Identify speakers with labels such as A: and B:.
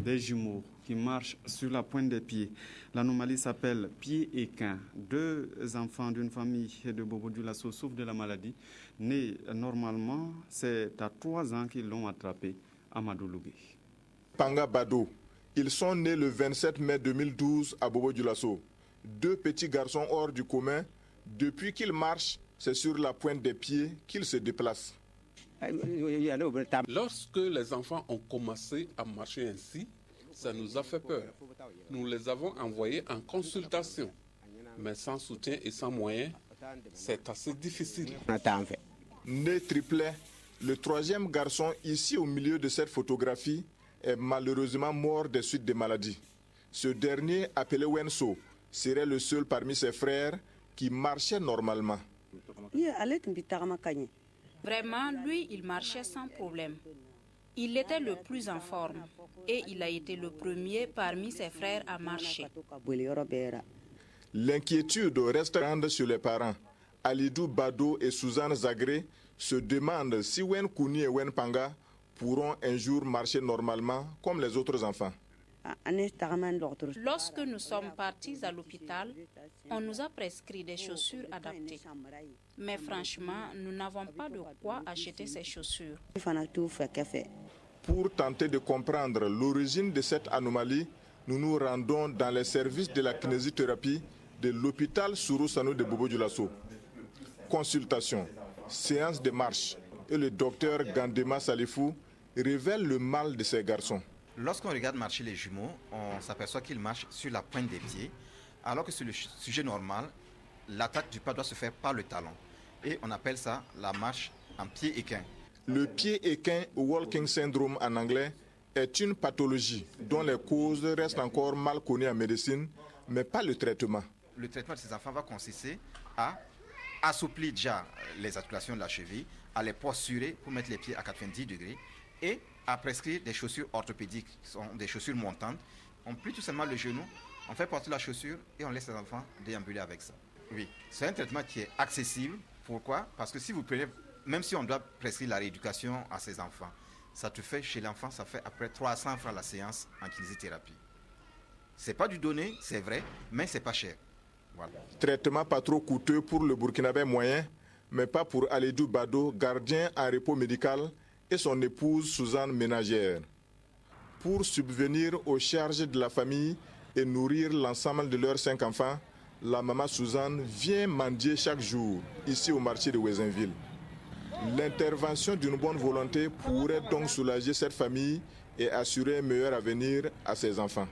A: des jumeaux qui marchent sur la pointe des pieds. L'anomalie s'appelle pied équin. 2 enfants d'une famille de Bobo Dioulasso souffrent de la maladie. Nés normalement, c'est à 3 ans qu'ils l'ont attrapé à Madoulougué.
B: Panga Bado. Ils sont nés le 27 mai 2012 à Bobo Dioulasso. 2 petits garçons hors du commun. Depuis qu'ils marchent, c'est sur la pointe des pieds qu'ils se déplacent.
C: Lorsque les enfants ont commencé à marcher ainsi, ça nous a fait peur. Nous les avons envoyés en consultation. Mais sans soutien et sans moyens, c'est assez difficile.
B: Né triplet, le 3e garçon ici au milieu de cette photographie est malheureusement mort des suites des maladies. Ce dernier, appelé Wenso, serait le seul parmi ses frères qui marchait normalement.
D: Vraiment, lui, il marchait sans problème. Il était le plus en forme et il a été le premier parmi ses frères à marcher.
B: L'inquiétude reste grande sur les parents. Alidou Bado et Suzanne Zagré se demandent si Wen Kouni et Wen Panga pourront un jour marcher normalement comme les autres enfants.
D: Lorsque nous sommes partis à l'hôpital, on nous a prescrit des chaussures adaptées. Mais franchement, nous n'avons pas de quoi acheter ces chaussures.
B: Pour tenter de comprendre l'origine de cette anomalie, nous nous rendons dans les services de la kinésithérapie de l'hôpital Sourou Sanou de Bobo Dioulasso. Consultation, séance de marche et le docteur Gandema Salifou révèle le mal de ces garçons.
E: Lorsqu'on regarde marcher les jumeaux, on s'aperçoit qu'ils marchent sur la pointe des pieds, alors que sur le sujet normal, l'attaque du pas doit se faire par le talon. Et on appelle ça la marche en pied équin.
B: Le pied équin, ou walking syndrome en anglais, est une pathologie dont les causes restent encore mal connues en médecine, mais pas le traitement.
E: Le traitement de ces enfants va consister à assouplir déjà les articulations de la cheville, à les posturer pour mettre les pieds à 90 degrés et à prescrire des chaussures orthopédiques, qui sont des chaussures montantes. On plie tout simplement le genou, on fait porter la chaussure et on laisse les enfants déambuler avec ça. Oui, c'est un traitement qui est accessible. Pourquoi? Parce que si vous prenez, même si on doit prescrire la rééducation à ces enfants, ça te fait chez l'enfant, ça fait après 300 francs la séance en kinésithérapie. C'est pas du donné, c'est vrai, mais c'est pas cher. Voilà.
B: Traitement pas trop coûteux pour le Burkinabé moyen, mais pas pour Alidou Bado, gardien en repos médical, et son épouse Suzanne ménagère. Pour subvenir aux charges de la famille et nourrir l'ensemble de leurs 5 enfants, la maman Suzanne vient mendier chaque jour ici au marché de Wezenville. L'intervention d'une bonne volonté pourrait donc soulager cette famille et assurer un meilleur avenir à ses enfants.